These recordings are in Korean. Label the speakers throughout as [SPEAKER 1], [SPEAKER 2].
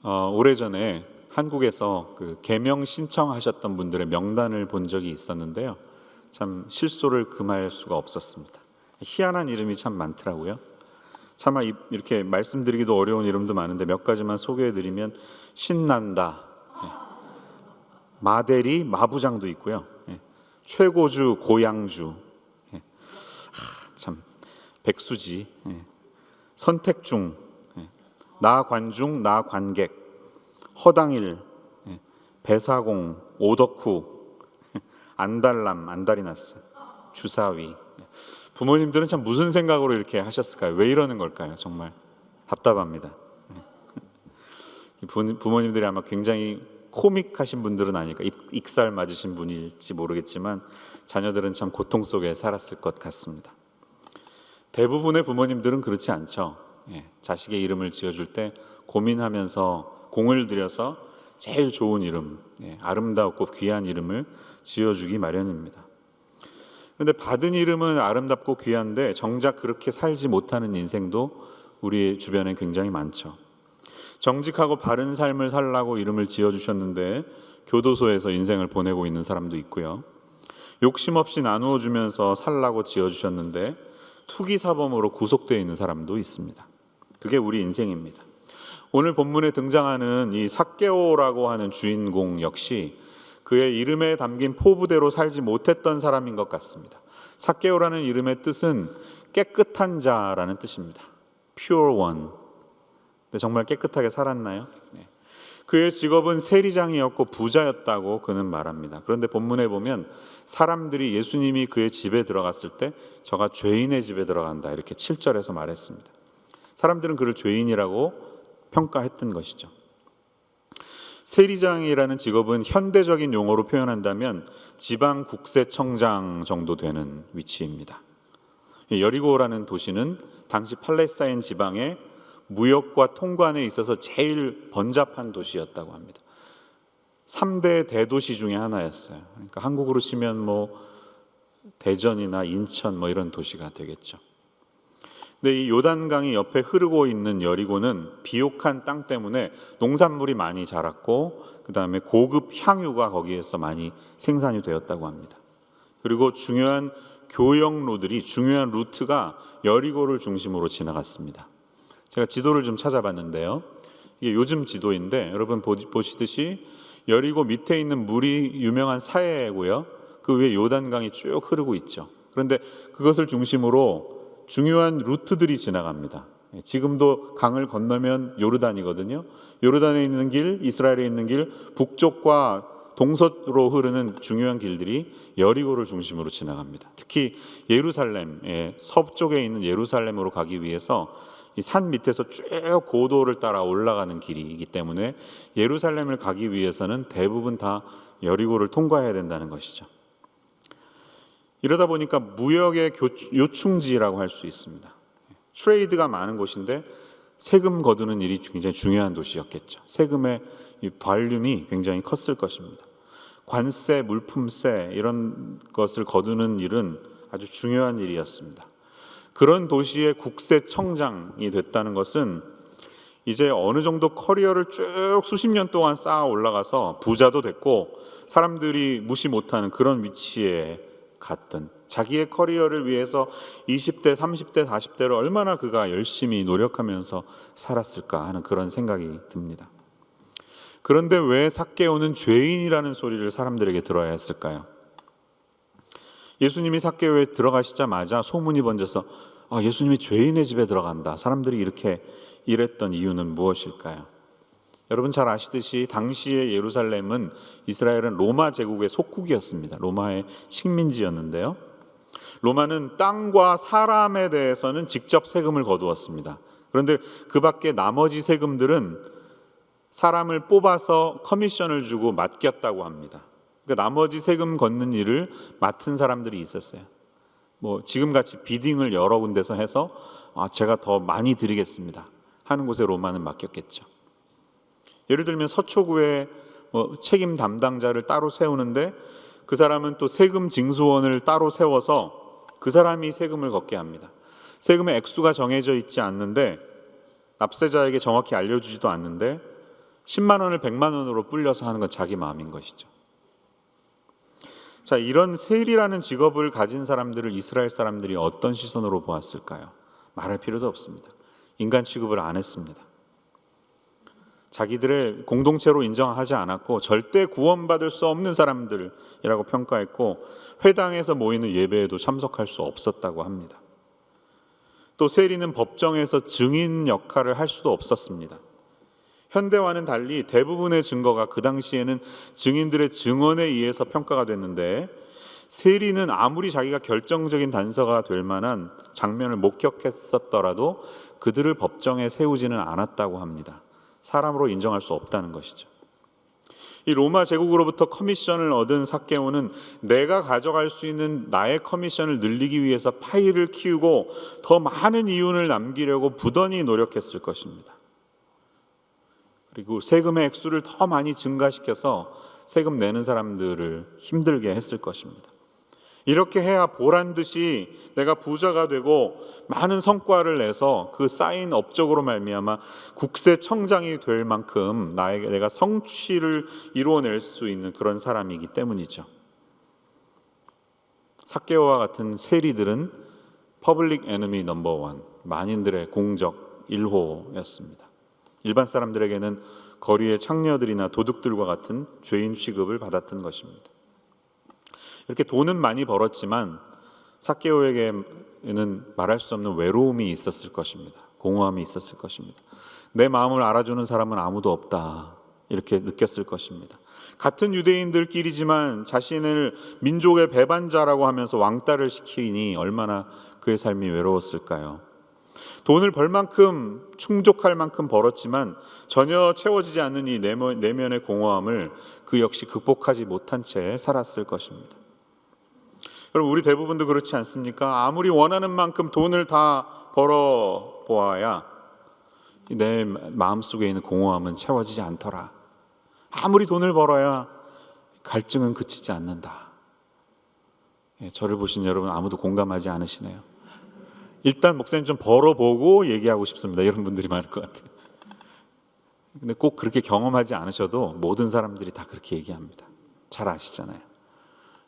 [SPEAKER 1] 오래전에 한국에서 그 개명 신청하셨던 분들의 명단을 본 적이 있었는데요. 참 실소를 금할 수가 없었습니다. 희한한 이름이 참 많더라고요. 차마 이렇게 말씀드리기도 어려운 이름도 많은데 몇 가지만 소개해드리면 신난다, 마대리 마부장도 있고요. 최고주 고양주, 참 백수지, 선택중, 나관중 나관객, 허당일, 배사공, 오덕후, 안달남, 안달이나스, 주사위. 부모님들은 참 무슨 생각으로 이렇게 하셨을까요? 왜 이러는 걸까요? 정말 답답합니다. 부모님들이 아마 굉장히 코믹하신 분들은 아닐까, 익살 맞으신 분일지 모르겠지만 자녀들은 참 고통 속에 살았을 것 같습니다. 대부분의 부모님들은 그렇지 않죠. 자식의 이름을 지어줄 때 고민하면서 공을 들여서 제일 좋은 이름, 아름답고 귀한 이름을 지어주기 마련입니다. 그런데 받은 이름은 아름답고 귀한데 정작 그렇게 살지 못하는 인생도 우리 주변에 굉장히 많죠. 정직하고 바른 삶을 살라고 이름을 지어주셨는데 교도소에서 인생을 보내고 있는 사람도 있고요. 욕심 없이 나누어 주면서 살라고 지어주셨는데 투기사범으로 구속되어 있는 사람도 있습니다. 그게 우리 인생입니다. 오늘 본문에 등장하는 이 삭개오라고 하는 주인공 역시 그의 이름에 담긴 포부대로 살지 못했던 사람인 것 같습니다. 삭개오라는 이름의 뜻은 깨끗한 자라는 뜻입니다. Pure one. 근데 정말 깨끗하게 살았나요? 그의 직업은 세리장이었고 부자였다고 그는 말합니다. 그런데 본문에 보면 사람들이 예수님이 그의 집에 들어갔을 때 저가 죄인의 집에 들어간다 이렇게 7절에서 말했습니다. 사람들은 그를 죄인이라고 평가했던 것이죠. 세리장이라는 직업은 현대적인 용어로 표현한다면 지방국세청장 정도 되는 위치입니다. 여리고라는 도시는 당시 팔레스타인 지방의 무역과 통관에 있어서 제일 번잡한 도시였다고 합니다. 3대 대도시 중에 하나였어요. 그러니까 한국으로 치면 뭐 대전이나 인천 이런 도시가 되겠죠. 근데 이 요단강이 옆에 흐르고 있는 여리고는 비옥한 땅 때문에 농산물이 많이 자랐고 그 다음에 고급 향유가 거기에서 많이 생산이 되었다고 합니다. 그리고 중요한 교역로들이 중요한 루트가 여리고를 중심으로 지나갔습니다. 제가 지도를 좀 찾아봤는데요. 이게 요즘 지도인데 여러분 보시듯이 여리고 밑에 있는 물이 유명한 사해고요. 그 위에 요단강이 쭉 흐르고 있죠. 그런데 그것을 중심으로 중요한 루트들이 지나갑니다. 지금도 강을 건너면 요르단이거든요. 요르단에 있는 길, 이스라엘에 있는 길, 북쪽과 동서로 흐르는 중요한 길들이 여리고를 중심으로 지나갑니다. 특히 예루살렘, 서쪽에 있는 예루살렘으로 가기 위해서 이 산 밑에서 쭉 고도를 따라 올라가는 길이기 때문에 예루살렘을 가기 위해서는 대부분 다 여리고를 통과해야 된다는 것이죠. 이러다 보니까 무역의 요충지라고 할 수 있습니다. 트레이드가 많은 곳인데 세금 거두는 일이 굉장히 중요한 도시였겠죠. 세금의 이 볼륨이 굉장히 컸을 것입니다. 관세, 물품세 이런 것을 거두는 일은 아주 중요한 일이었습니다. 그런 도시의 국세청장이 됐다는 것은 이제 어느 정도 커리어를 쭉 수십 년 동안 쌓아 올라가서 부자도 됐고 사람들이 무시 못하는 그런 위치에 갔던, 자기의 커리어를 위해서 20대, 30대, 40대를 얼마나 그가 열심히 노력하면서 살았을까 하는 그런 생각이 듭니다. 그런데 왜 삭개오는 죄인이라는 소리를 사람들에게 들어야 했을까요? 예수님이 삭개오에 들어가시자마자 소문이 번져서 예수님이 죄인의 집에 들어간다, 사람들이 이렇게 이랬던 이유는 무엇일까요? 여러분 잘 아시듯이 당시의 예루살렘은 이스라엘은 로마 제국의 속국이었습니다. 로마의 식민지였는데요. 로마는 땅과 사람에 대해서는 직접 세금을 거두었습니다. 그런데 그 밖에 나머지 세금들은 사람을 뽑아서 커미션을 주고 맡겼다고 합니다. 그러니까 나머지 세금 걷는 일을 맡은 사람들이 있었어요. 지금같이 비딩을 여러 군데서 해서 제가 더 많이 드리겠습니다 하는 곳에 로마는 맡겼겠죠. 예를 들면 서초구에 책임 담당자를 따로 세우는데 그 사람은 또 세금 징수원을 따로 세워서 그 사람이 세금을 걷게 합니다. 세금의 액수가 정해져 있지 않는데 납세자에게 정확히 알려주지도 않는데 10만 원을 100만 원으로 불려서 하는 건 자기 마음인 것이죠. 자, 이런 세일이라는 직업을 가진 사람들을 이스라엘 사람들이 어떤 시선으로 보았을까요? 말할 필요도 없습니다. 인간 취급을 안 했습니다. 자기들의 공동체로 인정하지 않았고 절대 구원받을 수 없는 사람들이라고 평가했고 회당에서 모이는 예배에도 참석할 수 없었다고 합니다. 또 세리는 법정에서 증인 역할을 할 수도 없었습니다. 현대와는 달리 대부분의 증거가 그 당시에는 증인들의 증언에 의해서 평가가 됐는데 세리는 아무리 자기가 결정적인 단서가 될 만한 장면을 목격했었더라도 그들을 법정에 세우지는 않았다고 합니다. 사람으로 인정할 수 없다는 것이죠. 이 로마 제국으로부터 커미션을 얻은 삭개오는 내가 가져갈 수 있는 나의 커미션을 늘리기 위해서 파일을 키우고 더 많은 이윤을 남기려고 부단히 노력했을 것입니다. 그리고 세금의 액수를 더 많이 증가시켜서 세금 내는 사람들을 힘들게 했을 것입니다. 이렇게 해야 보란 듯이 내가 부자가 되고 많은 성과를 내서 그 쌓인 업적으로 말미암아 국세청장이 될 만큼 내가 성취를 이루어낼 수 있는 그런 사람이기 때문이죠. 삭개오와 같은 세리들은 퍼블릭 에너미 넘버 원, 만인들의 공적 1호였습니다. 일반 사람들에게는 거리의 창녀들이나 도둑들과 같은 죄인 취급을 받았던 것입니다. 이렇게 돈은 많이 벌었지만 삭개오에게는 말할 수 없는 외로움이 있었을 것입니다. 공허함이 있었을 것입니다. 내 마음을 알아주는 사람은 아무도 없다, 이렇게 느꼈을 것입니다. 같은 유대인들끼리지만 자신을 민족의 배반자라고 하면서 왕따를 시키니 얼마나 그의 삶이 외로웠을까요? 돈을 벌 만큼 충족할 만큼 벌었지만 전혀 채워지지 않는 이 내면의 공허함을 그 역시 극복하지 못한 채 살았을 것입니다. 여러분, 우리 대부분도 그렇지 않습니까? 아무리 원하는 만큼 돈을 다 벌어 보아야 내 마음속에 있는 공허함은 채워지지 않더라. 아무리 돈을 벌어야 갈증은 그치지 않는다. 저를 보신 여러분 아무도 공감하지 않으시네요. 일단 목사님 좀 벌어보고 얘기하고 싶습니다, 이런 분들이 많을 것 같아요. 근데 꼭 그렇게 경험하지 않으셔도 모든 사람들이 다 그렇게 얘기합니다. 잘 아시잖아요.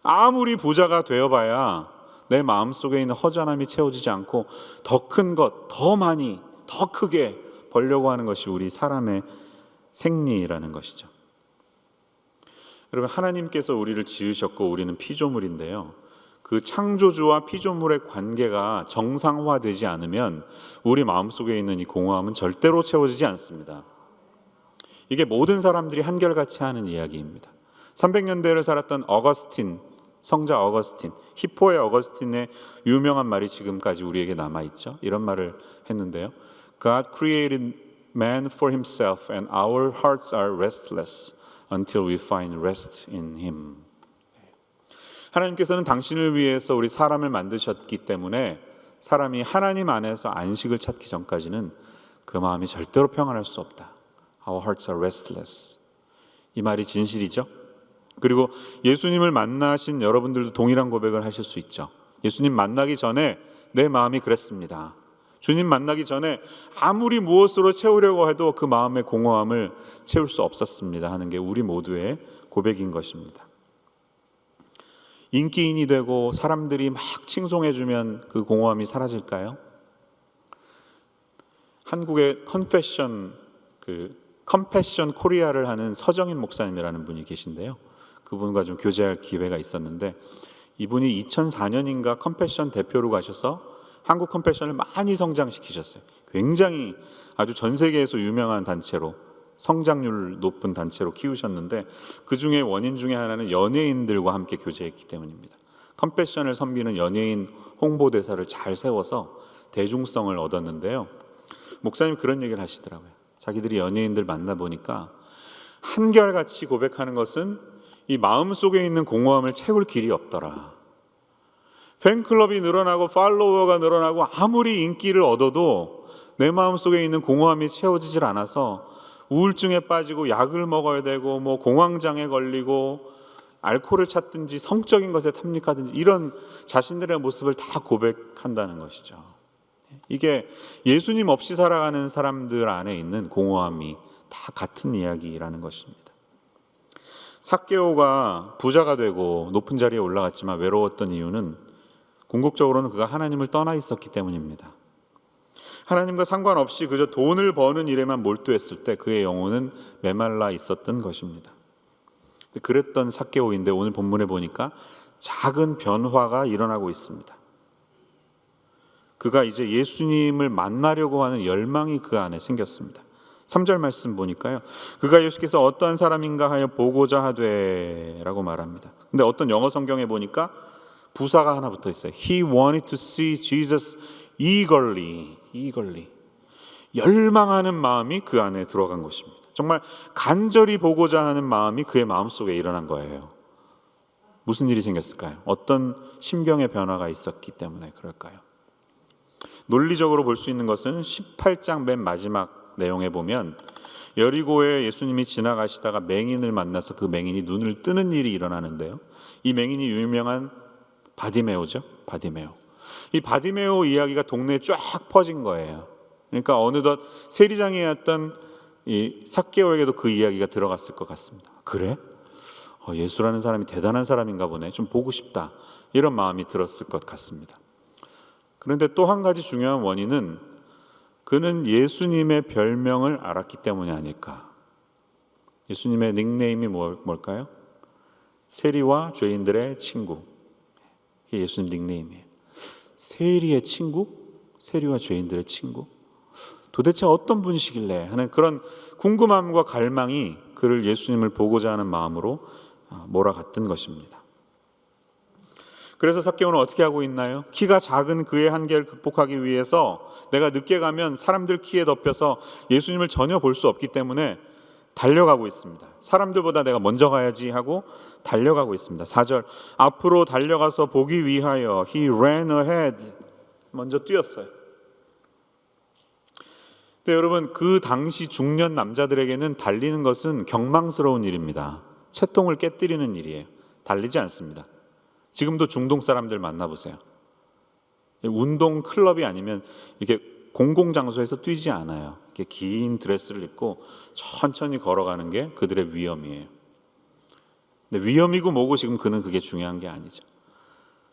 [SPEAKER 1] 아무리 부자가 되어봐야 내 마음속에 있는 허전함이 채워지지 않고 더 큰 것, 더 많이, 더 크게 벌려고 하는 것이 우리 사람의 생리라는 것이죠. 여러분, 하나님께서 우리를 지으셨고 우리는 피조물인데요, 그 창조주와 피조물의 관계가 정상화되지 않으면 우리 마음속에 있는 이 공허함은 절대로 채워지지 않습니다. 이게 모든 사람들이 한결같이 하는 이야기입니다. 300년대를 살았던 성자 어거스틴, 히포의 어거스틴의 유명한 말이 지금까지 우리에게 남아있죠. 이런 말을 했는데요. God created man for himself and our hearts are restless until we find rest in him. 하나님께서는 당신을 위해서 우리 사람을 만드셨기 때문에 사람이 하나님 안에서 안식을 찾기 전까지는 그 마음이 절대로 평안할 수 없다. Our hearts are restless. 이 말이 진실이죠. 그리고 예수님을 만나신 여러분들도 동일한 고백을 하실 수 있죠. 예수님 만나기 전에 내 마음이 그랬습니다. 주님 만나기 전에 아무리 무엇으로 채우려고 해도 그 마음의 공허함을 채울 수 없었습니다 하는 게 우리 모두의 고백인 것입니다. 인기인이 되고 사람들이 막 칭송해주면 그 공허함이 사라질까요? 한국의 컴패션 코리아를 하는 서정인 목사님이라는 분이 계신데요. 그분과 좀 교제할 기회가 있었는데 이분이 2004년인가 컴패션 대표로 가셔서 한국 컴패션을 많이 성장시키셨어요. 굉장히 아주 전 세계에서 유명한 단체로, 성장률 높은 단체로 키우셨는데 그 중에 원인 중에 하나는 연예인들과 함께 교제했기 때문입니다. 컴패션을 섬기는 연예인 홍보대사를 잘 세워서 대중성을 얻었는데요. 목사님 그런 얘기를 하시더라고요. 자기들이 연예인들 만나보니까 한결같이 고백하는 것은 이 마음속에 있는 공허함을 채울 길이 없더라. 팬클럽이 늘어나고 팔로워가 늘어나고 아무리 인기를 얻어도 내 마음속에 있는 공허함이 채워지질 않아서 우울증에 빠지고 약을 먹어야 되고 공황장애 걸리고 알코올을 찾든지 성적인 것에 탐닉하든지 이런 자신들의 모습을 다 고백한다는 것이죠. 이게 예수님 없이 살아가는 사람들 안에 있는 공허함이 다 같은 이야기라는 것입니다. 삭개오가 부자가 되고 높은 자리에 올라갔지만 외로웠던 이유는 궁극적으로는 그가 하나님을 떠나 있었기 때문입니다. 하나님과 상관없이 그저 돈을 버는 일에만 몰두했을 때 그의 영혼은 메말라 있었던 것입니다. 그랬던 삭개오인데 오늘 본문에 보니까 작은 변화가 일어나고 있습니다. 그가 이제 예수님을 만나려고 하는 열망이 그 안에 생겼습니다. 3절 말씀 보니까요, 그가 예수께서 어떠한 사람인가 하여 보고자 하되 라고 말합니다. 근데 어떤 영어 성경에 보니까 부사가 하나 붙어 있어요. He wanted to see Jesus eagerly. 열망하는 마음이 그 안에 들어간 것입니다. 정말 간절히 보고자 하는 마음이 그의 마음속에 일어난 거예요. 무슨 일이 생겼을까요? 어떤 심경의 변화가 있었기 때문에 그럴까요? 논리적으로 볼 수 있는 것은 18장 맨 마지막 내용에 보면 여리고에 예수님이 지나가시다가 맹인을 만나서 그 맹인이 눈을 뜨는 일이 일어나는데요. 이 맹인이 유명한 바디메오죠. 이 바디메오 이야기가 동네에 쫙 퍼진 거예요. 그러니까 어느덧 세리장이었던 이 삭개오에게도 그 이야기가 들어갔을 것 같습니다. 그래? 예수라는 사람이 대단한 사람인가 보네. 좀 보고 싶다. 이런 마음이 들었을 것 같습니다. 그런데 또 한 가지 중요한 원인은 그는 예수님의 별명을 알았기 때문이 아닐까. 예수님의 닉네임이 뭘까요? 세리와 죄인들의 친구. 이게 예수님 닉네임이에요. 세리의 친구? 세리와 죄인들의 친구? 도대체 어떤 분이시길래 하는 그런 궁금함과 갈망이 그를 예수님을 보고자 하는 마음으로 몰아갔던 것입니다. 그래서 삭개오는 어떻게 하고 있나요? 키가 작은 그의 한계를 극복하기 위해서 내가 늦게 가면 사람들 키에 덮여서 예수님을 전혀 볼 수 없기 때문에 달려가고 있습니다. 사람들보다 내가 먼저 가야지 하고 달려가고 있습니다. 4절, 앞으로 달려가서 보기 위하여 he ran ahead, 먼저 뛰었어요. 근데 여러분, 그 당시 중년 남자들에게는 달리는 것은 경망스러운 일입니다. 채통을 깨뜨리는 일이에요. 달리지 않습니다. 지금도 중동 사람들 만나보세요. 운동 클럽이 아니면 이렇게 공공장소에서 뛰지 않아요. 이렇게 긴 드레스를 입고 천천히 걸어가는 게 그들의 위험이에요. 근데 위험이고 뭐고 지금 그는 그게 중요한 게 아니죠.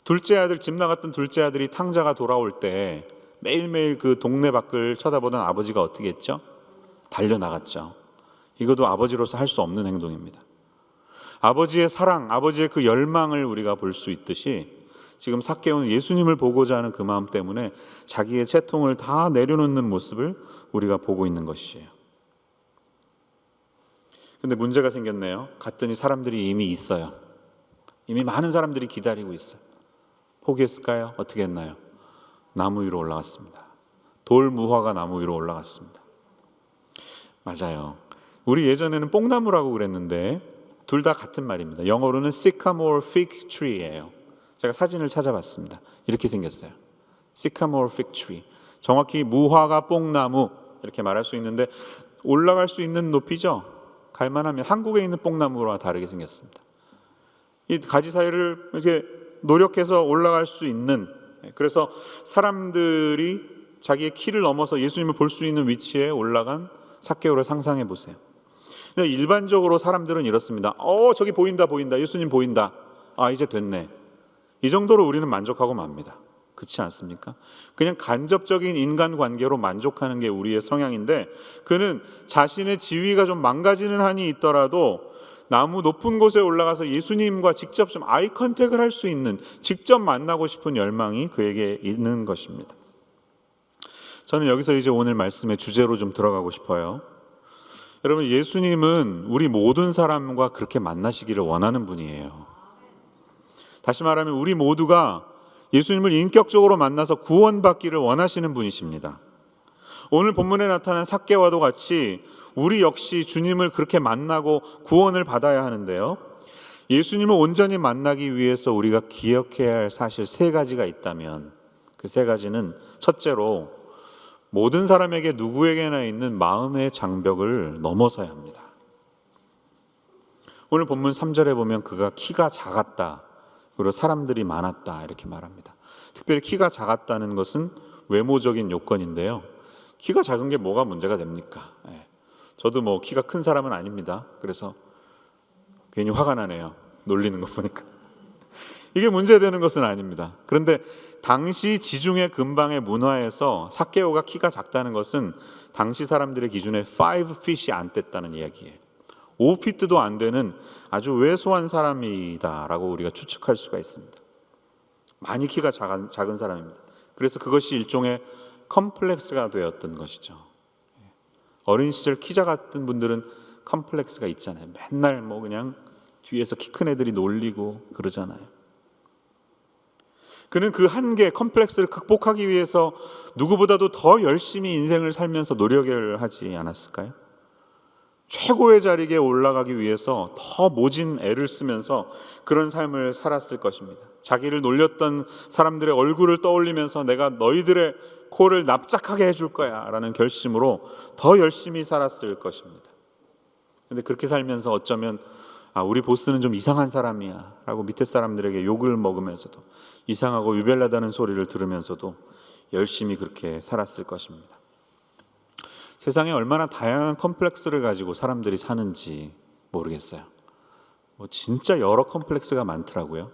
[SPEAKER 1] 둘째 아들, 집 나갔던 둘째 아들이 탕자가 돌아올 때 매일매일 그 동네 밖을 쳐다보던 아버지가 어떻게 했죠? 달려나갔죠. 이것도 아버지로서 할 수 없는 행동입니다. 아버지의 사랑, 아버지의 그 열망을 우리가 볼 수 있듯이 지금 삭개오는 예수님을 보고자 하는 그 마음 때문에 자기의 채통을 다 내려놓는 모습을 우리가 보고 있는 것이에요. 근데 문제가 생겼네요. 갔더니 사람들이 이미 있어요. 이미 많은 사람들이 기다리고 있어요. 포기했을까요? 어떻게 했나요? 나무 위로 올라갔습니다. 돌 무화과 나무 위로 올라갔습니다. 맞아요. 우리 예전에는 뽕나무라고 그랬는데 둘 다 같은 말입니다. 영어로는 sycamore fig tree예요. 제가 사진을 찾아봤습니다. 이렇게 생겼어요. sycamore fig tree. 정확히 무화과 뽕나무 이렇게 말할 수 있는데 올라갈 수 있는 높이죠. 갈만하면 한국에 있는 뽕나무와 다르게 생겼습니다. 이 가지 사이를 이렇게 노력해서 올라갈 수 있는, 그래서 사람들이 자기의 키를 넘어서 예수님을 볼 수 있는 위치에 올라간 삭개오를 상상해 보세요. 일반적으로 사람들은 이렇습니다. 저기 보인다. 예수님 보인다. 이제 됐네. 이 정도로 우리는 만족하고 맙니다. 그렇지 않습니까? 그냥 간접적인 인간관계로 만족하는 게 우리의 성향인데 그는 자신의 지위가 좀 망가지는 한이 있더라도 나무 높은 곳에 올라가서 예수님과 직접 좀 아이 컨택을 할 수 있는, 직접 만나고 싶은 열망이 그에게 있는 것입니다. 저는 여기서 이제 오늘 말씀의 주제로 좀 들어가고 싶어요. 여러분, 예수님은 우리 모든 사람과 그렇게 만나시기를 원하는 분이에요. 다시 말하면 우리 모두가 예수님을 인격적으로 만나서 구원받기를 원하시는 분이십니다. 오늘 본문에 나타난 삭개와도 같이 우리 역시 주님을 그렇게 만나고 구원을 받아야 하는데요. 예수님을 온전히 만나기 위해서 우리가 기억해야 할 사실 세 가지가 있다면 그 세 가지는 첫째로 모든 사람에게 누구에게나 있는 마음의 장벽을 넘어서야 합니다. 오늘 본문 3절에 보면 그가 키가 작았다. 그리고 사람들이 많았다. 이렇게 말합니다. 특별히 키가 작았다는 것은 외모적인 요건인데요. 키가 작은 게 뭐가 문제가 됩니까? 저도 뭐 키가 큰 사람은 아닙니다. 그래서 괜히 화가 나네요. 놀리는 거 보니까. 이게 문제되는 것은 아닙니다. 그런데 당시 지중해 근방의 문화에서 삭개오가 키가 작다는 것은 당시 사람들의 기준에 5핏이 안 됐다는 이야기예요. 5피트도 안 되는 아주 왜소한 사람이다라고 우리가 추측할 수가 있습니다. 많이 키가 작은 사람입니다. 그래서 그것이 일종의 컴플렉스가 되었던 것이죠. 어린 시절 키 작았던 분들은 컴플렉스가 있잖아요. 맨날 뭐 그냥 뒤에서 키 큰 애들이 놀리고 그러잖아요. 그는 그 한계, 컴플렉스를 극복하기 위해서 누구보다도 더 열심히 인생을 살면서 노력을 하지 않았을까요? 최고의 자리에 올라가기 위해서 더 모진 애를 쓰면서 그런 삶을 살았을 것입니다. 자기를 놀렸던 사람들의 얼굴을 떠올리면서 내가 너희들의 코를 납작하게 해줄 거야 라는 결심으로 더 열심히 살았을 것입니다. 그런데 그렇게 살면서 어쩌면 우리 보스는 좀 이상한 사람이야 라고 밑에 사람들에게 욕을 먹으면서도 이상하고 유별나다는 소리를 들으면서도 열심히 그렇게 살았을 것입니다. 세상에 얼마나 다양한 컴플렉스를 가지고 사람들이 사는지 모르겠어요. 진짜 여러 컴플렉스가 많더라고요.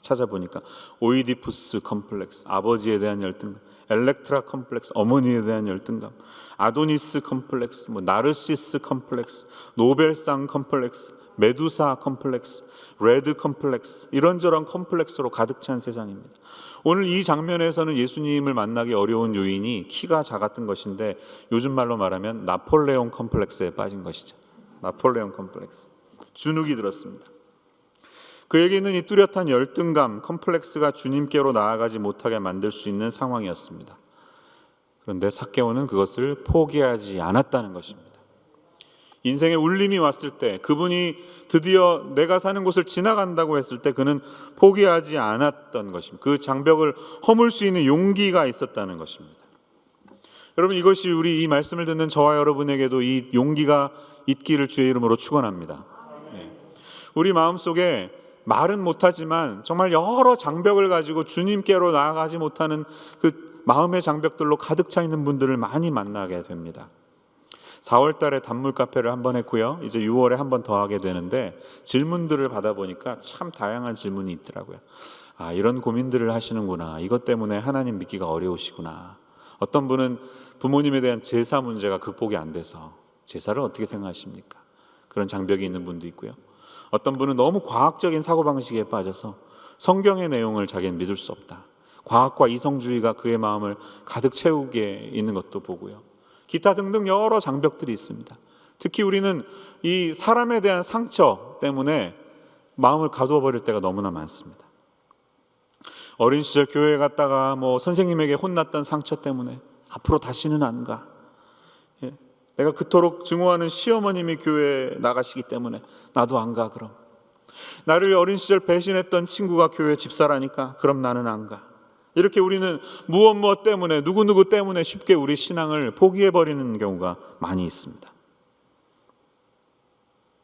[SPEAKER 1] 찾아보니까 오이디푸스 컴플렉스, 아버지에 대한 열등감, 엘렉트라 컴플렉스, 어머니에 대한 열등감, 아도니스 컴플렉스, 나르시스 컴플렉스, 노벨상 컴플렉스, 메두사 컴플렉스, 레드 컴플렉스, 이런저런 컴플렉스로 가득 찬 세상입니다. 오늘 이 장면에서는 예수님을 만나기 어려운 요인이 키가 작았던 것인데 요즘 말로 말하면 나폴레옹 컴플렉스에 빠진 것이죠. 나폴레옹 컴플렉스. 주눅이 들었습니다. 그에게는 이 뚜렷한 열등감, 컴플렉스가 주님께로 나아가지 못하게 만들 수 있는 상황이었습니다. 그런데 삭개오는 그것을 포기하지 않았다는 것입니다. 인생의 울림이 왔을 때, 그분이 드디어 내가 사는 곳을 지나간다고 했을 때 그는 포기하지 않았던 것입니다. 그 장벽을 허물 수 있는 용기가 있었다는 것입니다. 여러분, 이것이 우리 이 말씀을 듣는 저와 여러분에게도 이 용기가 있기를 주의 이름으로 축원합니다. 우리 마음속에 말은 못하지만 정말 여러 장벽을 가지고 주님께로 나아가지 못하는 그 마음의 장벽들로 가득 차 있는 분들을 많이 만나게 됩니다. 4월 달에 단물 카페를 한번 했고요. 이제 6월에 한 번 더 하게 되는데 질문들을 받아보니까 참 다양한 질문이 있더라고요. 이런 고민들을 하시는구나. 이것 때문에 하나님 믿기가 어려우시구나. 어떤 분은 부모님에 대한 제사 문제가 극복이 안 돼서 제사를 어떻게 생각하십니까? 그런 장벽이 있는 분도 있고요. 어떤 분은 너무 과학적인 사고방식에 빠져서 성경의 내용을 자기는 믿을 수 없다. 과학과 이성주의가 그의 마음을 가득 채우게 있는 것도 보고요. 기타 등등 여러 장벽들이 있습니다. 특히 우리는 이 사람에 대한 상처 때문에 마음을 가두어 버릴 때가 너무나 많습니다. 어린 시절 교회에 갔다가 선생님에게 혼났던 상처 때문에 앞으로 다시는 안 가. 내가 그토록 증오하는 시어머님이 교회에 나가시기 때문에 나도 안 가. 그럼 나를 어린 시절 배신했던 친구가 교회 집사라니까 그럼 나는 안 가. 이렇게 우리는 무엇 때문에 누구누구 때문에 쉽게 우리 신앙을 포기해버리는 경우가 많이 있습니다.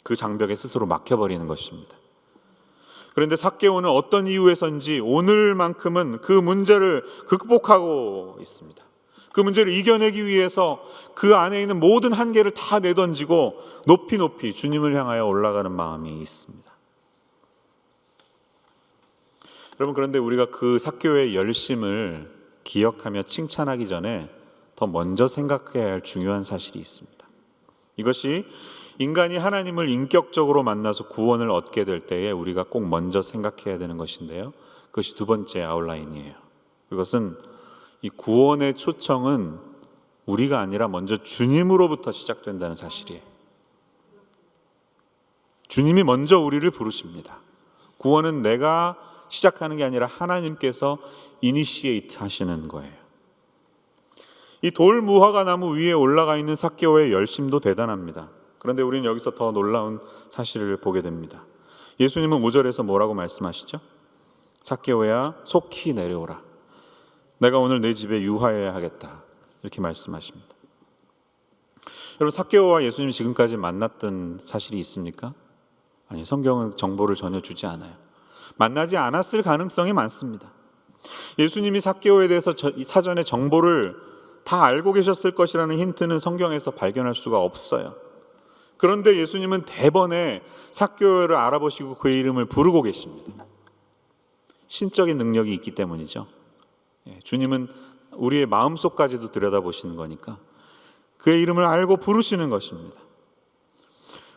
[SPEAKER 1] 그 장벽에 스스로 막혀버리는 것입니다. 그런데 삭개오는 어떤 이유에서인지 오늘만큼은 그 문제를 극복하고 있습니다. 그 문제를 이겨내기 위해서 그 안에 있는 모든 한계를 다 내던지고 높이 주님을 향하여 올라가는 마음이 있습니다. 여러분, 그런데 우리가 그 삭개오의 열심을 기억하며 칭찬하기 전에 더 먼저 생각해야 할 중요한 사실이 있습니다. 이것이 인간이 하나님을 인격적으로 만나서 구원을 얻게 될 때에 우리가 꼭 먼저 생각해야 되는 것인데요. 그것이 두 번째 아웃라인이에요. 그것은 이 구원의 초청은 우리가 아니라 먼저 주님으로부터 시작된다는 사실이에요. 주님이 먼저 우리를 부르십니다. 구원은 내가 시작하는 게 아니라 하나님께서 이니시에이트 하시는 거예요. 이 돌 무화과 나무 위에 올라가 있는 삭개오의 열심도 대단합니다. 그런데 우리는 여기서 더 놀라운 사실을 보게 됩니다. 예수님은 5절에서 뭐라고 말씀하시죠? 삭개오야, 속히 내려오라. 내가 오늘 내 집에 유하여야 하겠다. 이렇게 말씀하십니다. 여러분, 삭개오와 예수님이 지금까지 만났던 사실이 있습니까? 아니, 성경은 정보를 전혀 주지 않아요. 만나지 않았을 가능성이 많습니다. 예수님이 삭개오에 대해서 사전에 정보를 다 알고 계셨을 것이라는 힌트는 성경에서 발견할 수가 없어요. 그런데 예수님은 대번에 삭개오를 알아보시고 그의 이름을 부르고 계십니다. 신적인 능력이 있기 때문이죠. 주님은 우리의 마음속까지도 들여다보시는 거니까 그의 이름을 알고 부르시는 것입니다.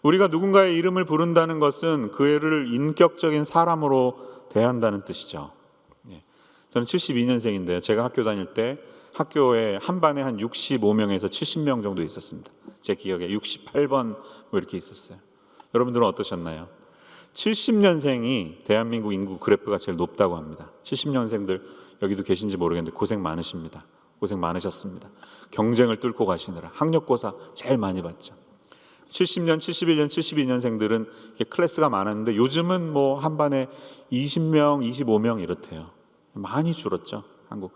[SPEAKER 1] 우리가 누군가의 이름을 부른다는 것은 그를 인격적인 사람으로 대한다는 뜻이죠. 저는 72년생인데요. 제가 학교 다닐 때 학교에 한 반에 한 65명에서 70명 정도 있었습니다. 제 기억에 68번 뭐 이렇게 있었어요. 여러분들은 어떠셨나요? 70년생이 대한민국 인구 그래프가 제일 높다고 합니다. 70년생들 여기도 계신지 모르겠는데 고생 많으십니다. 고생 많으셨습니다. 경쟁을 뚫고 가시느라 학력고사 제일 많이 봤죠. 70년, 71년, 72년생들은 클래스가 많았는데 요즘은 뭐 한 반에 20명, 25명 이렇대요. 많이 줄었죠. 한국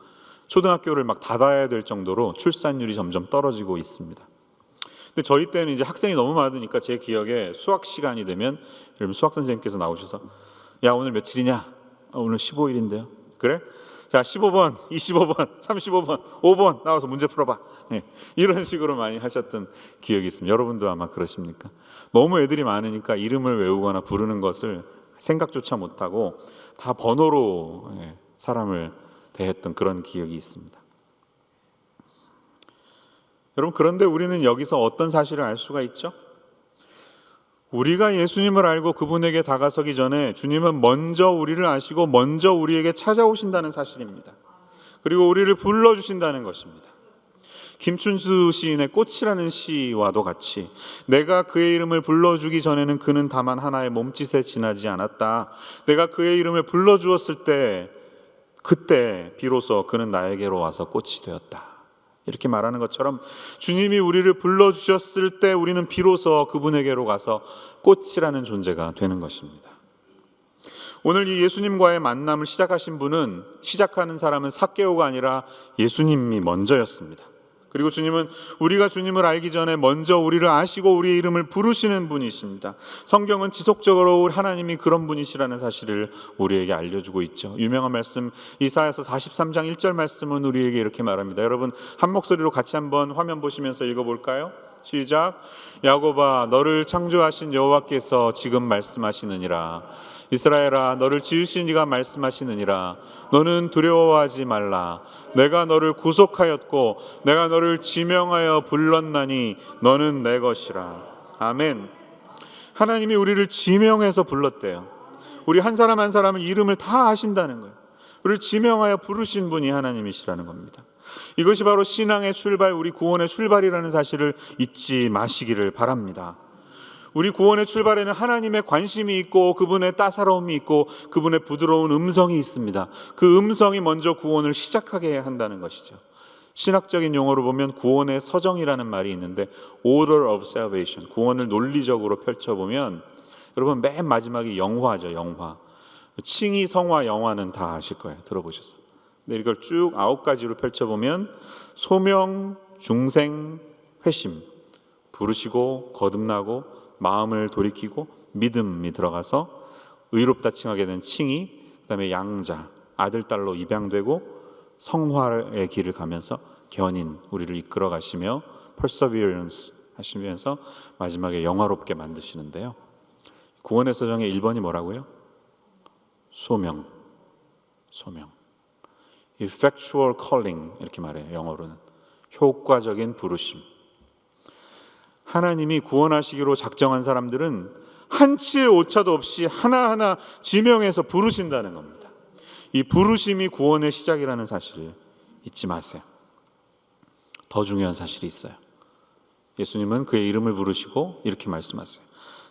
[SPEAKER 1] 초등학교를 막 닫아야 될 정도로 출산율이 점점 떨어지고 있습니다. 근데 저희 때는 이제 학생이 너무 많으니까 제 기억에 수학 시간이 되면 여러분 수학 선생님께서 나오셔서 야 오늘 며칠이냐? 오늘 15일인데요. 그래? 자 15번, 25번, 35번, 5번 나와서 문제 풀어봐. 이런 식으로 많이 하셨던 기억이 있습니다. 여러분도 아마 그러십니까? 너무 애들이 많으니까 이름을 외우거나 부르는 것을 생각조차 못하고 다 번호로 사람을 대했던 그런 기억이 있습니다. 여러분 그런데 우리는 여기서 어떤 사실을 알 수가 있죠? 우리가 예수님을 알고 그분에게 다가서기 전에 주님은 먼저 우리를 아시고 먼저 우리에게 찾아오신다는 사실입니다. 그리고 우리를 불러주신다는 것입니다. 김춘수 시인의 꽃이라는 시와도 같이 내가 그의 이름을 불러주기 전에는 그는 다만 하나의 몸짓에 지나지 않았다. 내가 그의 이름을 불러주었을 때 그때 비로소 그는 나에게로 와서 꽃이 되었다. 이렇게 말하는 것처럼 주님이 우리를 불러주셨을 때 우리는 비로소 그분에게로 가서 꽃이라는 존재가 되는 것입니다. 오늘 이 예수님과의 만남을 시작하신 시작하는 사람은 삭개오가 아니라 예수님이 먼저였습니다. 그리고 주님은 우리가 주님을 알기 전에 먼저 우리를 아시고 우리의 이름을 부르시는 분이십니다. 성경은 지속적으로 하나님이 그런 분이시라는 사실을 우리에게 알려주고 있죠. 유명한 말씀 이사야서 43장 1절 말씀은 우리에게 이렇게 말합니다. 여러분 한 목소리로 같이 한번 화면 보시면서 읽어볼까요? 시작. 야곱아 너를 창조하신 여호와께서 지금 말씀하시느니라. 이스라엘아 너를 지으신 이가 말씀하시느니라. 너는 두려워하지 말라. 내가 너를 구속하였고 내가 너를 지명하여 불렀나니 너는 내 것이라. 아멘. 하나님이 우리를 지명해서 불렀대요. 우리 한 사람 한 사람은 이름을 다 아신다는 거예요. 우리를 지명하여 부르신 분이 하나님이시라는 겁니다. 이것이 바로 신앙의 출발, 우리 구원의 출발이라는 사실을 잊지 마시기를 바랍니다. 우리 구원의 출발에는 하나님의 관심이 있고 그분의 따사로움이 있고 그분의 부드러운 음성이 있습니다. 그 음성이 먼저 구원을 시작하게 한다는 것이죠. 신학적인 용어로 보면 구원의 서정이라는 말이 있는데 Order of Salvation, 구원을 논리적으로 펼쳐보면 여러분 맨 마지막이 영화죠. 영화. 칭의, 성화, 영화는 다 아실 거예요. 들어보셨어요. 근데 이걸 쭉 9가지로 펼쳐보면 소명, 중생, 회심, 부르시고 거듭나고 마음을 돌이키고 믿음이 들어가서 의롭다 칭하게 된 칭의, 그다음에 양자, 아들, 딸로 입양되고 성화의 길을 가면서 견인, 우리를 이끌어 가시며 perseverance 하시면서 마지막에 영화롭게 만드시는데요. 구원의 서정의 1번이 뭐라고요? 소명. effectual calling 이렇게 말해요. 영어로는 효과적인 부르심. 하나님이 구원하시기로 작정한 사람들은 한치의 오차도 없이 하나하나 지명해서 부르신다는 겁니다. 이 부르심이 구원의 시작이라는 사실을 잊지 마세요. 더 중요한 사실이 있어요. 예수님은 그의 이름을 부르시고 이렇게 말씀하세요.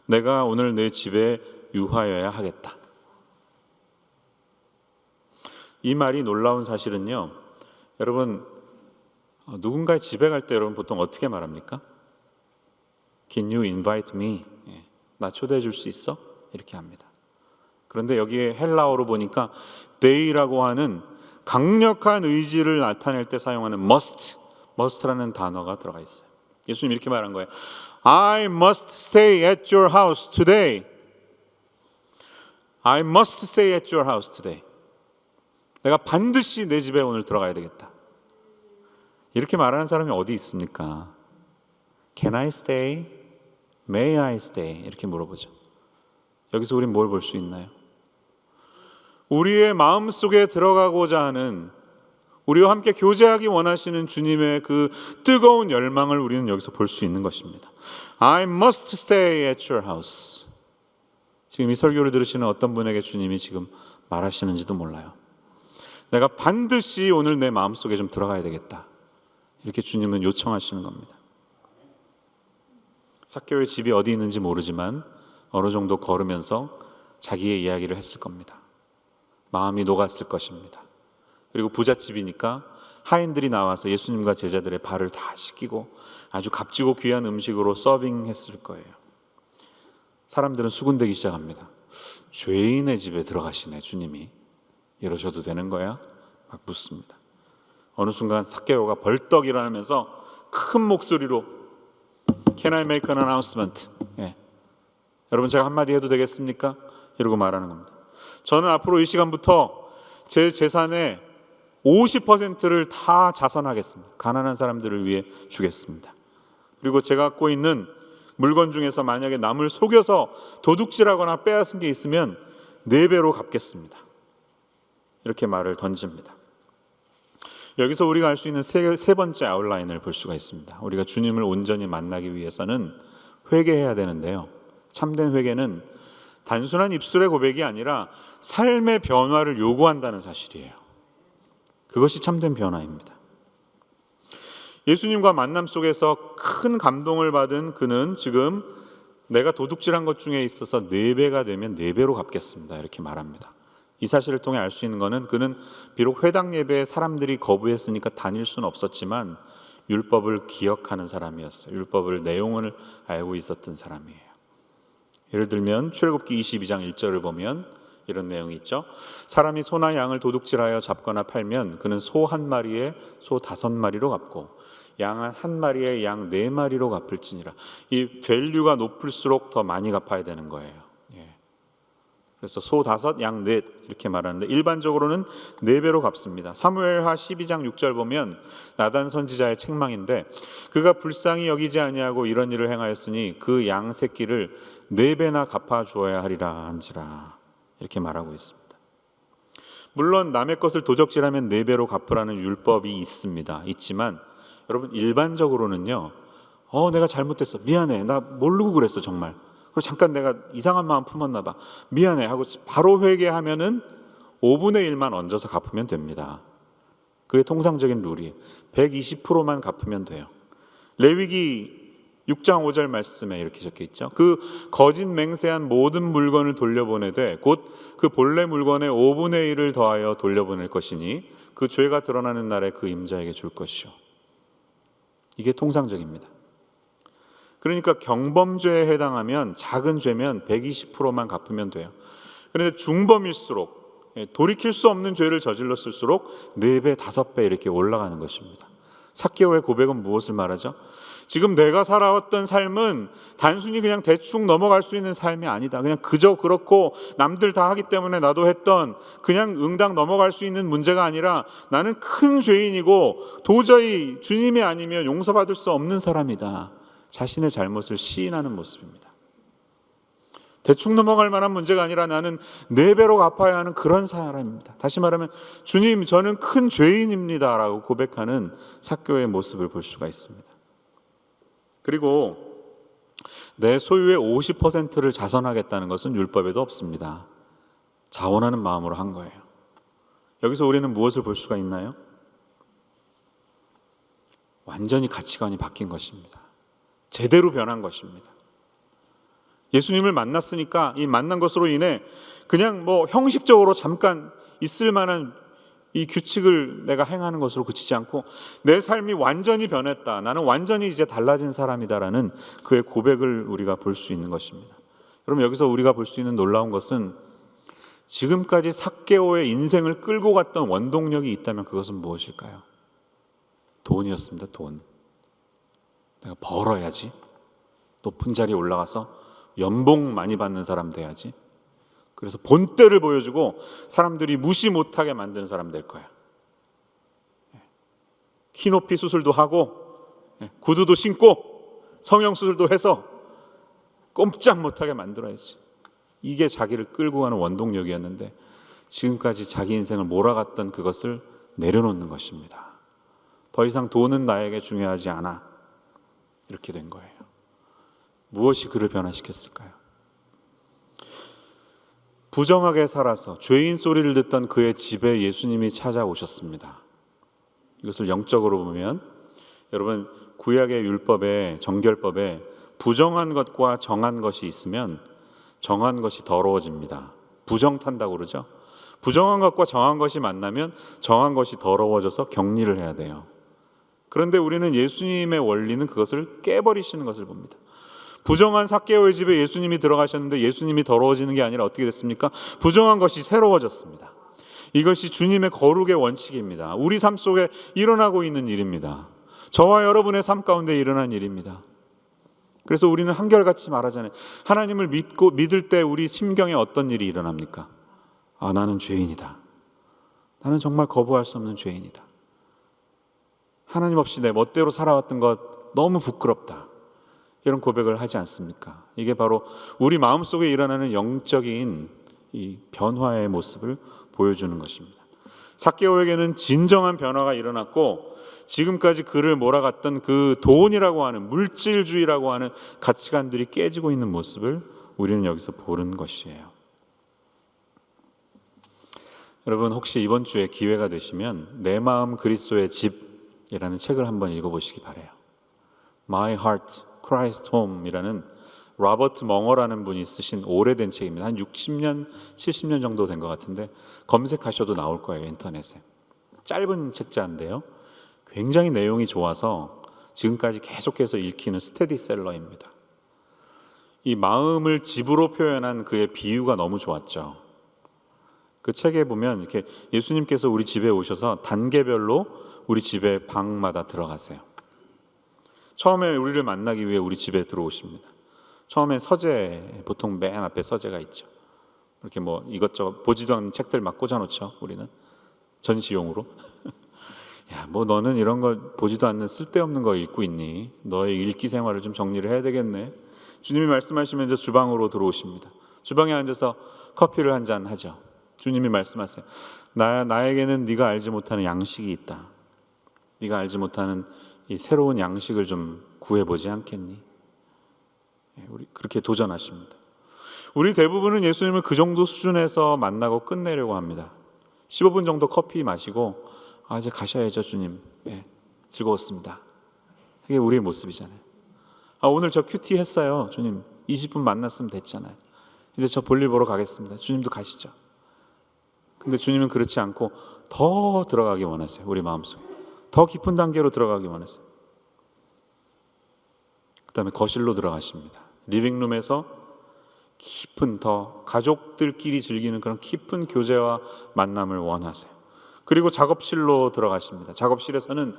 [SPEAKER 1] 내가 오늘 내 집에 유하여야 하겠다. 이 말이 놀라운 사실은요, 여러분 누군가의 집에 갈 때 여러분 보통 어떻게 말합니까? Can you invite me? 나 초대해 줄 수 있어? 이렇게 합니다. 그런데 여기에 헬라어로 보니까 they라고 하는 강력한 의지를 나타낼 때 사용하는 must라는 단어가 들어가 있어요. 예수님 이렇게 말한 거예요. I must stay at your house today. I must stay at your house today. 내가 반드시 내 집에 오늘 들어가야 되겠다. 이렇게 말하는 사람이 어디 있습니까? Can I stay? May I stay? 이렇게 물어보죠. 여기서 우린 뭘 볼 수 있나요? 우리의 마음속에 들어가고자 하는, 우리와 함께 교제하기 원하시는 주님의 그 뜨거운 열망을 우리는 여기서 볼 수 있는 것입니다. I must stay at your house. 지금 이 설교를 들으시는 어떤 분에게 주님이 지금 말하시는지도 몰라요. 내가 반드시 오늘 내 마음속에 좀 들어가야 되겠다, 이렇게 주님은 요청하시는 겁니다. 삭개오의 집이 어디 있는지 모르지만 어느 정도 걸으면서 자기의 이야기를 했을 겁니다. 마음이 녹았을 것입니다. 그리고 부잣집이니까 하인들이 나와서 예수님과 제자들의 발을 다 씻기고 아주 값지고 귀한 음식으로 서빙했을 거예요. 사람들은 수군대기 시작합니다. 죄인의 집에 들어가시네 주님이, 이러셔도 되는 거야? 막 묻습니다. 어느 순간 삭개오가 벌떡 일어나면서 큰 목소리로 Can I make an announcement? 여러분, 제가 한마디 해도 되겠습니까? 이러고 말하는 겁니다. 저는 앞으로 이 시간부터 제 재산의 50%를 다 자선하겠습니다. 가난한 사람들을 위해 주겠습니다. 그리고 제가 갖고 있는 물건 중에서 만약에 남을 속여서 도둑질하거나 빼앗은 게 있으면 4배로 갚겠습니다. 이렇게 말을 던집니다. 여기서 우리가 알 수 있는 세 번째 아웃라인을 볼 수가 있습니다. 우리가 주님을 온전히 만나기 위해서는 회개해야 되는데요, 참된 회개는 단순한 입술의 고백이 아니라 삶의 변화를 요구한다는 사실이에요. 그것이 참된 변화입니다. 예수님과 만남 속에서 큰 감동을 받은 그는 지금 내가 도둑질한 것 중에 있어서 4배가 되면 4배로 갚겠습니다, 이렇게 말합니다. 이 사실을 통해 알 수 있는 것은 그는 비록 회당 예배에 사람들이 거부했으니까 다닐 수는 없었지만 율법을 기억하는 사람이었어요. 율법을 내용을 알고 있었던 사람이에요. 예를 들면 출애굽기 22장 1절을 보면 이런 내용이 있죠. 사람이 소나 양을 도둑질하여 잡거나 팔면 그는 소 1마리에 소 5마리로 갚고 양 1마리에 양 4마리로 갚을지니라. 이 밸류가 높을수록 더 많이 갚아야 되는 거예요. 그래서 소 5, 양 4 이렇게 말하는데 일반적으로는 4배로 갚습니다. 사무엘하 12장 6절 보면 나단 선지자의 책망인데 그가 불쌍히 여기지 아니하고 이런 일을 행하였으니 그 양 새끼를 4배나 갚아 주어야 하리라 한지라, 이렇게 말하고 있습니다. 물론 남의 것을 도적질하면 4배로 갚으라는 율법이 있지만 여러분, 일반적으로는요, 내가 잘못했어, 미안해, 나 모르고 그랬어 정말, 그리고 잠깐 내가 이상한 마음 품었나 봐, 미안해 하고 바로 회개하면은 5분의 1만 얹어서 갚으면 됩니다. 그게 통상적인 룰이에요. 120%만 갚으면 돼요. 레위기 6장 5절 말씀에 이렇게 적혀 있죠. 그 거짓 맹세한 모든 물건을 돌려보내되 곧 그 본래 물건의 5분의 1을 더하여 돌려보낼 것이니 그 죄가 드러나는 날에 그 임자에게 줄 것이요. 이게 통상적입니다. 그러니까 경범죄에 해당하면 작은 죄면 120%만 갚으면 돼요. 그런데 중범일수록, 돌이킬 수 없는 죄를 저질렀을수록 4배, 5배 이렇게 올라가는 것입니다. 삭개오의 고백은 무엇을 말하죠? 지금 내가 살아왔던 삶은 단순히 그냥 대충 넘어갈 수 있는 삶이 아니다. 그냥 그저 그렇고 남들 다 하기 때문에 나도 했던, 그냥 응당 넘어갈 수 있는 문제가 아니라 나는 큰 죄인이고 도저히 주님이 아니면 용서받을 수 없는 사람이다. 자신의 잘못을 시인하는 모습입니다. 대충 넘어갈 만한 문제가 아니라 나는 4배로 갚아야 하는 그런 사람입니다. 다시 말하면 주님, 저는 큰 죄인입니다 라고 고백하는 삭개오의 모습을 볼 수가 있습니다. 그리고 내 소유의 50%를 자선하겠다는 것은 율법에도 없습니다. 자원하는 마음으로 한 거예요. 여기서 우리는 무엇을 볼 수가 있나요? 완전히 가치관이 바뀐 것입니다. 제대로 변한 것입니다. 예수님을 만났으니까 이 만난 것으로 인해 그냥 형식적으로 잠깐 있을 만한 이 규칙을 내가 행하는 것으로 그치지 않고 내 삶이 완전히 변했다, 나는 완전히 이제 달라진 사람이다라는 그의 고백을 우리가 볼 수 있는 것입니다. 여러분, 여기서 우리가 볼 수 있는 놀라운 것은 지금까지 삭개오의 인생을 끌고 갔던 원동력이 있다면 그것은 무엇일까요? 돈이었습니다. 돈. 내가 벌어야지, 높은 자리에 올라가서 연봉 많이 받는 사람 돼야지, 그래서 본때를 보여주고 사람들이 무시 못하게 만드는 사람 될 거야. 키높이 수술도 하고 구두도 신고 성형수술도 해서 꼼짝 못하게 만들어야지. 이게 자기를 끌고 가는 원동력이었는데 지금까지 자기 인생을 몰아갔던 그것을 내려놓는 것입니다. 더 이상 돈은 나에게 중요하지 않아. 이렇게 된 거예요. 무엇이 그를 변화시켰을까요? 부정하게 살아서 죄인 소리를 듣던 그의 집에 예수님이 찾아오셨습니다. 이것을 영적으로 보면 여러분 구약의 율법에 정결법에 부정한 것과 정한 것이 있으면 정한 것이 더러워집니다. 부정탄다고 그러죠. 부정한 것과 정한 것이 만나면 정한 것이 더러워져서 격리를 해야 돼요. 그런데 우리는 예수님의 원리는 그것을 깨버리시는 것을 봅니다. 부정한 삭개오의 집에 예수님이 들어가셨는데 예수님이 더러워지는 게 아니라 어떻게 됐습니까? 부정한 것이 새로워졌습니다. 이것이 주님의 거룩의 원칙입니다. 우리 삶 속에 일어나고 있는 일입니다. 저와 여러분의 삶 가운데 일어난 일입니다. 그래서 우리는 한결같이 말하잖아요. 하나님을 믿을 때 우리 심경에 어떤 일이 일어납니까? 아, 나는 죄인이다. 나는 정말 거부할 수 없는 죄인이다. 하나님 없이 내 멋대로 살아왔던 것 너무 부끄럽다. 이런 고백을 하지 않습니까? 이게 바로 우리 마음속에 일어나는 영적인 이 변화의 모습을 보여주는 것입니다. 삭개오에게는 진정한 변화가 일어났고 지금까지 그를 몰아갔던 그 돈이라고 하는 물질주의라고 하는 가치관들이 깨지고 있는 모습을 우리는 여기서 보는 것이에요. 여러분 혹시 이번 주에 기회가 되시면 내 마음 그리스도의 집이라는 책을 한번 읽어보시기 바라요. My Heart, Christ Home이라는 로버트 멍어라는 분이 쓰신 오래된 책입니다. 한 60년, 70년 정도 된 것 같은데 검색하셔도 나올 거예요, 인터넷에. 짧은 책자인데요. 굉장히 내용이 좋아서 지금까지 계속해서 읽히는 스테디셀러입니다. 이 마음을 집으로 표현한 그의 비유가 너무 좋았죠. 그 책에 보면 이렇게 예수님께서 우리 집에 오셔서 단계별로 우리 집의 방마다 들어가세요. 처음에 우리를 만나기 위해 우리 집에 들어오십니다. 처음엔 서재, 보통 맨 앞에 서재가 있죠. 이렇게 뭐 이것저것 보지도 않는 책들 막 꽂아놓죠. 우리는 전시용으로. 야, 뭐 너는 이런 거 보지도 않는 쓸데없는 거 읽고 있니? 너의 읽기 생활을 좀 정리를 해야 되겠네. 주님이 말씀하시면 이제 주방으로 들어오십니다. 주방에 앉아서 커피를 한 잔 하죠. 주님이 말씀하세요. 나에게는 네가 알지 못하는 양식이 있다. 네가 알지 못하는 이 새로운 양식을 좀 구해보지 않겠니? 우리 그렇게 도전하십니다. 우리 대부분은 예수님을 그 정도 수준에서 만나고 끝내려고 합니다. 15분 정도 커피 마시고 이제 가셔야죠 주님. 즐거웠습니다. 그게 우리의 모습이잖아요. 오늘 저 큐티 했어요 주님. 20분 만났으면 됐잖아요. 이제 저 볼일 보러 가겠습니다. 주님도 가시죠. 근데 주님은 그렇지 않고 더 들어가기 원하세요. 우리 마음속에 더 깊은 단계로 들어가기 원하세요. 그 다음에 거실로 들어가십니다. 리빙룸에서 깊은 더 가족들끼리 즐기는 그런 깊은 교제와 만남을 원하세요. 그리고 작업실로 들어가십니다. 작업실에서는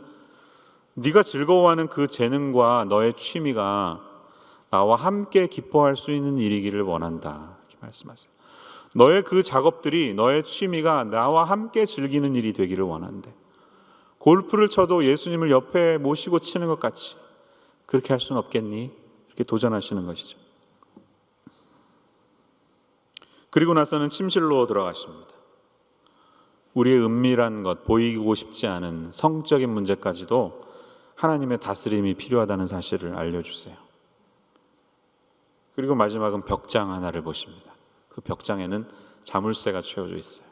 [SPEAKER 1] 네가 즐거워하는 그 재능과 너의 취미가 나와 함께 기뻐할 수 있는 일이기를 원한다. 이렇게 말씀하세요. 너의 그 작업들이 너의 취미가 나와 함께 즐기는 일이 되기를 원한대. 골프를 쳐도 예수님을 옆에 모시고 치는 것 같이 그렇게 할 수는 없겠니? 이렇게 도전하시는 것이죠. 그리고 나서는 침실로 들어가십니다. 우리의 은밀한 것, 보이고 싶지 않은 성적인 문제까지도 하나님의 다스림이 필요하다는 사실을 알려주세요. 그리고 마지막은 벽장 하나를 보십니다. 그 벽장에는 자물쇠가 채워져 있어요.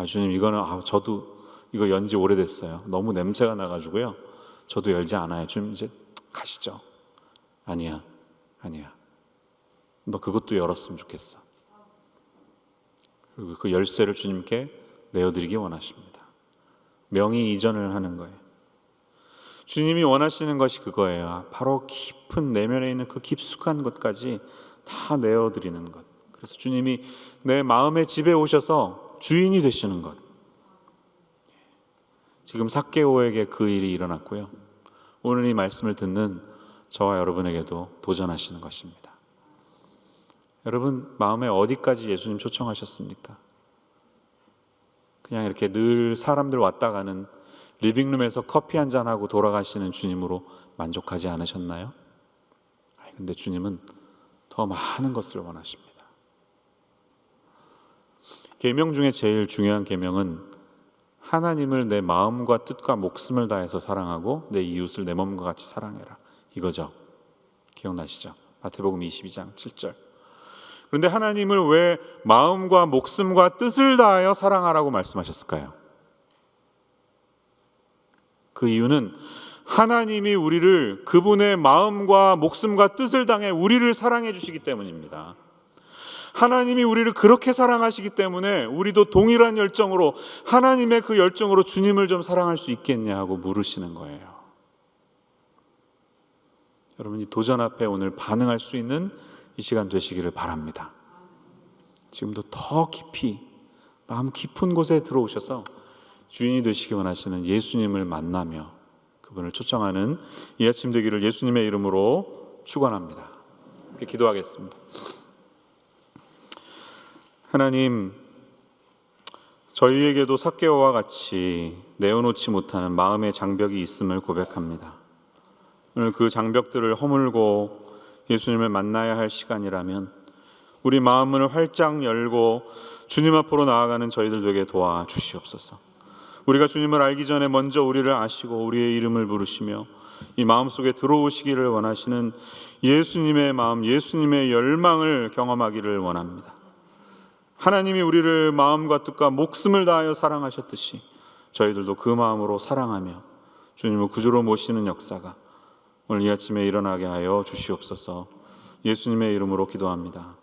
[SPEAKER 1] 주님 이거는 저도 이거 연지 오래됐어요. 너무 냄새가 나가지고요. 저도 열지 않아요. 주님 이제 가시죠. 아니야. 너 그것도 열었으면 좋겠어. 그리고 그 열쇠를 주님께 내어드리기 원하십니다. 명의 이전을 하는 거예요. 주님이 원하시는 것이 그거예요. 바로 깊은 내면에 있는 그 깊숙한 것까지 다 내어드리는 것. 그래서 주님이 내 마음의 집에 오셔서 주인이 되시는 것. 지금 삭개오에게 그 일이 일어났고요. 오늘 이 말씀을 듣는 저와 여러분에게도 도전하시는 것입니다. 여러분 마음에 어디까지 예수님 초청하셨습니까? 그냥 이렇게 늘 사람들 왔다 가는 리빙룸에서 커피 한잔 하고 돌아가시는 주님으로 만족하지 않으셨나요? 근데 주님은 더 많은 것을 원하십니다. 계명 중에 제일 중요한 계명은 하나님을 내 마음과 뜻과 목숨을 다해서 사랑하고 내 이웃을 내 몸과 같이 사랑해라, 이거죠. 기억나시죠? 마태복음 22장 7절. 그런데 하나님을 왜 마음과 목숨과 뜻을 다하여 사랑하라고 말씀하셨을까요? 그 이유는 하나님이 우리를 그분의 마음과 목숨과 뜻을 당해 우리를 사랑해 주시기 때문입니다. 하나님이 우리를 그렇게 사랑하시기 때문에 우리도 동일한 열정으로, 하나님의 그 열정으로 주님을 좀 사랑할 수 있겠냐 하고 물으시는 거예요. 여러분이 도전 앞에 오늘 반응할 수 있는 이 시간 되시기를 바랍니다. 지금도 더 깊이 마음 깊은 곳에 들어오셔서 주인이 되시기 원하시는 예수님을 만나며 그분을 초청하는 이 아침 되기를 예수님의 이름으로 축원합니다. 이렇게 기도하겠습니다. 하나님, 저희에게도 삭개오와 같이 내어놓지 못하는 마음의 장벽이 있음을 고백합니다. 오늘 그 장벽들을 허물고 예수님을 만나야 할 시간이라면 우리 마음을 활짝 열고 주님 앞으로 나아가는 저희들 되게 도와주시옵소서. 우리가 주님을 알기 전에 먼저 우리를 아시고 우리의 이름을 부르시며 이 마음속에 들어오시기를 원하시는 예수님의 마음, 예수님의 열망을 경험하기를 원합니다. 하나님이 우리를 마음과 뜻과 목숨을 다하여 사랑하셨듯이 저희들도 그 마음으로 사랑하며 주님을 구주로 모시는 역사가 오늘 이 아침에 일어나게 하여 주시옵소서. 예수님의 이름으로 기도합니다.